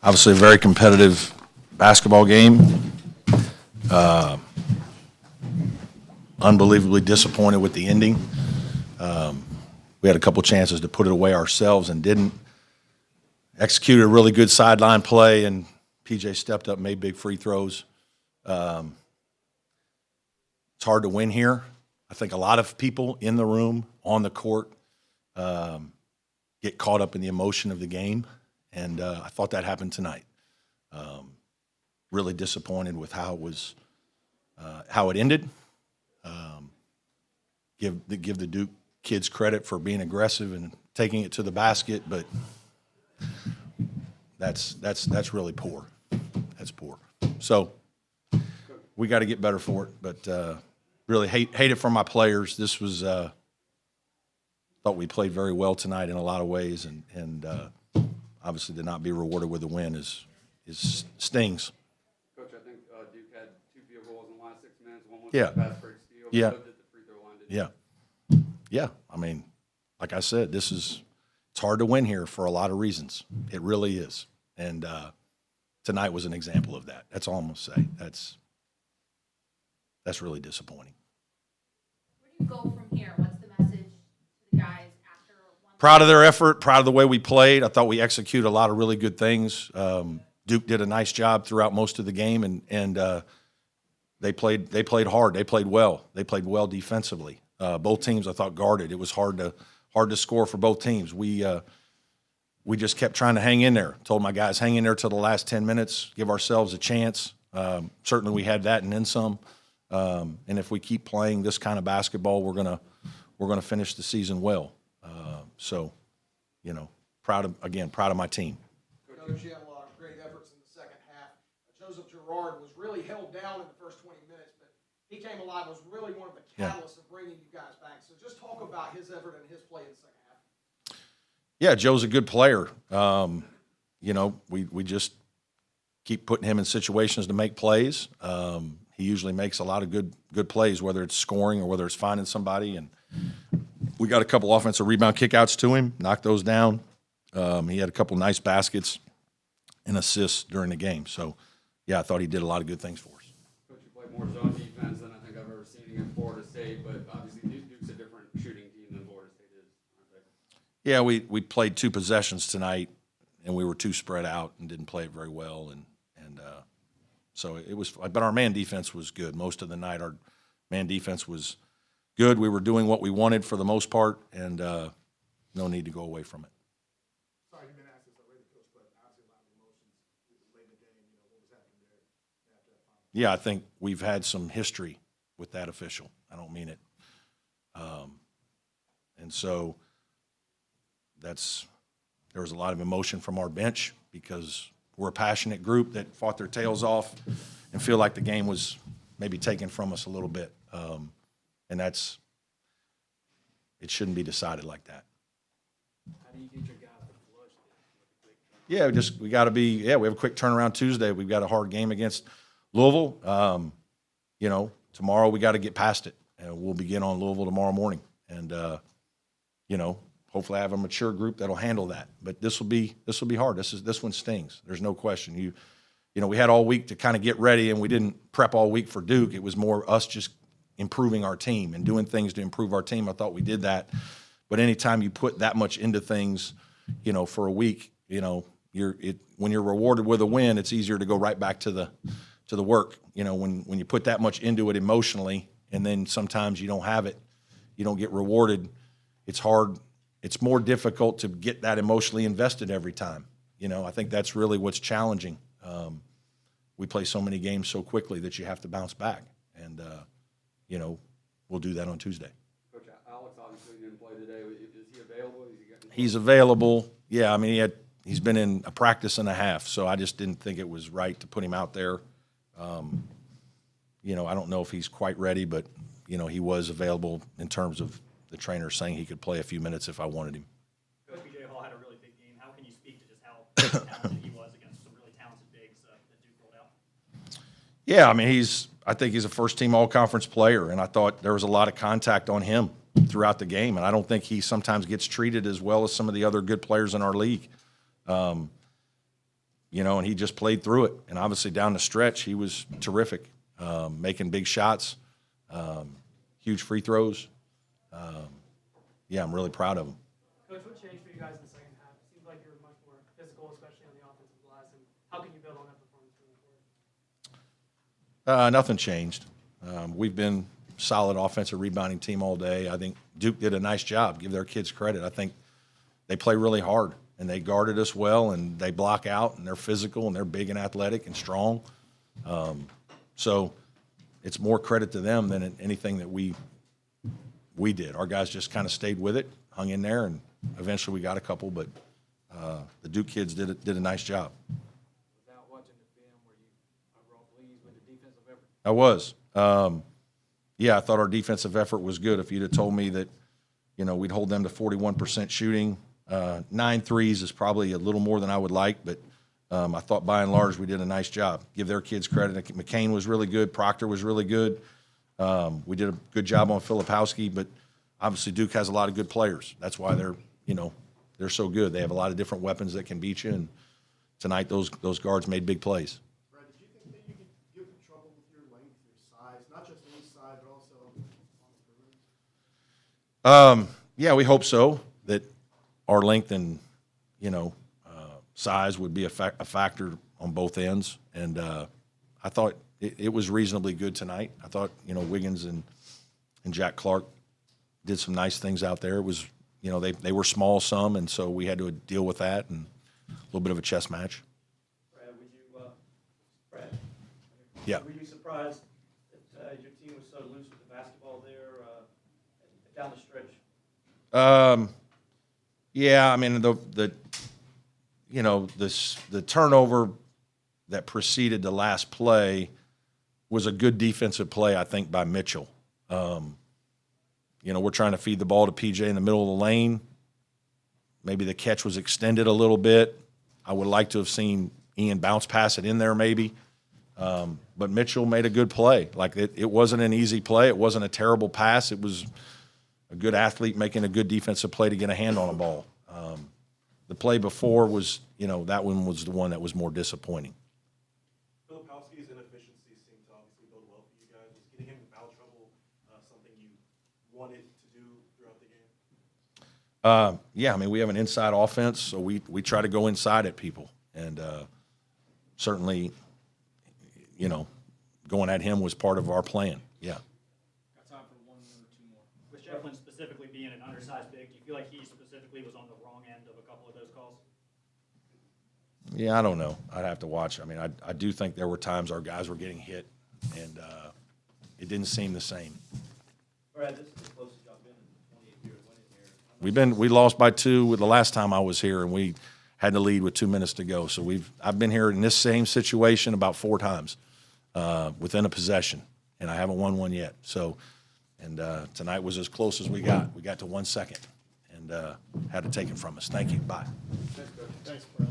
Obviously, a very competitive basketball game. Unbelievably disappointed with the ending. We had a couple chances to put it away ourselves and didn't. Executed a really good sideline play, and PJ stepped up, made big free throws. It's hard to win here. I think a lot of people in the room, on the court, get caught up in the emotion of the game, and I thought that happened tonight. Really disappointed with how it ended. Give the Duke kids credit for being aggressive and taking it to the basket, but that's really poor. That's poor. So we got to get better for it, but really hate it for my players. This was thought we played very well tonight in a lot of ways, and obviously to not be rewarded with a win is stings. Coach, I think Duke had 2 field goals in the last 6 minutes. One was Yeah. a fast break steal. Yeah. So did the free throw line. Yeah. I mean, like I said, it's hard to win here for a lot of reasons. It really is. And tonight was an example of that. That's all I'm going to say. That's really disappointing. Where do you go from here? What's the message to the guys after one? Proud of their effort, proud of the way we played. I thought we executed a lot of really good things. Duke did a nice job throughout most of the game, and they played hard. They played well. They played well defensively. Both teams, I thought, guarded. It was hard to score for both teams. We just kept trying to hang in there. Told my guys, hang in there till the last 10 minutes, give ourselves a chance. Certainly we had that and then some. And if we keep playing this kind of basketball, we're gonna finish the season well. So, proud of my team. Coach, you had a lot of great efforts in the second half. Joseph Girard was really held down in the first 20 minutes, but he came alive, was really one of the catalysts of bringing you guys back. So just talk about his effort and his play in the second half. Yeah, Joe's a good player. We just keep putting him in situations to make plays. He usually makes a lot of good plays, whether it's scoring or whether it's finding somebody. And we got a couple offensive rebound kickouts to him, knocked those down. He had a couple nice baskets and assists during the game. So, yeah, I thought he did a lot of good things for us. Coach, you played more zone defense than I think I've ever seen against Florida State, but obviously Duke's a different shooting team than Florida State is, aren't they? Yeah, we played 2 possessions tonight, and we were too spread out and didn't play it very well. And so it was, but our man defense was good. Most of the night, our man defense was good. We were doing what we wanted for the most part, and no need to go away from it. Sorry, you've been asked this already, Coach, but obviously a lot of emotions late in the game. What was happening there after that final? Yeah, I think we've had some history with that official. I don't mean it. And so there was a lot of emotion from our bench because we're a passionate group that fought their tails off and feel like the game was maybe taken from us a little bit. And it shouldn't be decided like that. How do you get your guys to flush this? Yeah, we got to be. Yeah, we have a quick turnaround Tuesday. We've got a hard game against Louisville. Tomorrow we got to get past it, and we'll begin on Louisville tomorrow morning. And hopefully I have a mature group that'll handle that. But this will be hard. This one stings. There's no question. We had all week to kind of get ready, and we didn't prep all week for Duke. It was more us just improving our team and doing things to improve our team. I thought we did that. But anytime you put that much into things, for a week, when you're rewarded with a win, it's easier to go right back to the work. When you put that much into it emotionally, and then sometimes you don't have it, you don't get rewarded. It's hard. It's more difficult to get that emotionally invested every time. I think that's really what's challenging. We play so many games so quickly that you have to bounce back, and we'll do that on Tuesday. Coach, Alex obviously didn't play today. Is he available? He's available. Yeah, I mean he's been in a practice and a half, so I just didn't think it was right to put him out there. I don't know if he's quite ready, but he was available in terms of the trainer saying he could play a few minutes if I wanted him. Coach BJ Hall had a really big game. How can you speak to just how talented he was against some really talented bigs that Duke rolled out? Yeah, I mean I think he's a first-team all-conference player, and I thought there was a lot of contact on him throughout the game, and I don't think he sometimes gets treated as well as some of the other good players in our league. You know, and he just played through it. And obviously down the stretch, he was terrific, making big shots, huge free throws. Yeah, I'm really proud of him. Coach, what changed for you guys in the second half? It seems like you were much more physical, especially on the offensive glass. And how can you build on that performance moving forward? Nothing changed. We've been solid offensive rebounding team all day. I think Duke did a nice job. Give their kids credit. I think they play really hard, and they guarded us well, and they block out, and they're physical, and they're big and athletic and strong. So it's more credit to them than anything that we did. Our guys just kind of stayed with it, hung in there, and eventually we got a couple. But the Duke kids did a nice job. Without watching the film, were you overall pleased with the defensive effort? I was. Yeah, I thought our defensive effort was good. If you'd have told me that, you know, we'd hold them to 41% shooting, 9 threes is probably a little more than I would like, but I thought by and large we did a nice job. Give their kids credit. McCain was really good. Proctor was really good. We did a good job on Filipowski, but obviously Duke has a lot of good players. That's why they're so good. They have a lot of different weapons that can beat you, and tonight those guards made big plays. Brad, did you think that you could give them trouble with your length, your size, not just inside, but also on the perimeter? Yeah, we hope so, that our length and, size would be a factor on both ends. And I thought it was reasonably good tonight. I thought, Wiggins and Jack Clark did some nice things out there. It was, they were small some, and so we had to deal with that, and a little bit of a chess match. Brad, Yeah. were you surprised that your team was so loose with the basketball there down the stretch? Yeah, I mean the turnover that preceded the last play was a good defensive play, I think, by Mitchell. We're trying to feed the ball to PJ in the middle of the lane. Maybe the catch was extended a little bit. I would like to have seen Ian bounce pass it in there maybe. But Mitchell made a good play. Like it wasn't an easy play. It wasn't a terrible pass. It was a good athlete making a good defensive play to get a hand on a ball. The play before was, that one was the one that was more disappointing. Filipowski's inefficiencies seem to obviously bode well for you guys. Was getting him in foul trouble something you wanted to do throughout the game? Yeah, I mean, we have an inside offense, so we try to go inside at people. And certainly, going at him was part of our plan. Yeah. Got time for one or two more. With Shefflin specifically being an undersized big, do you feel like he specifically was on the wrong end of a couple of those calls? Yeah, I don't know. I'd have to watch. I mean, I do think there were times our guys were getting hit, and it didn't seem the same. Brad, this is the closest y'all been in 28 years winning here. We lost by 2 with the last time I was here, and we had to lead with 2 minutes to go. So I've been here in this same situation about 4 times within a possession, and I haven't won one yet. So, and tonight was as close as we got. We got to 1 second, and had it taken from us. Thank you. Bye. Thanks, Brad.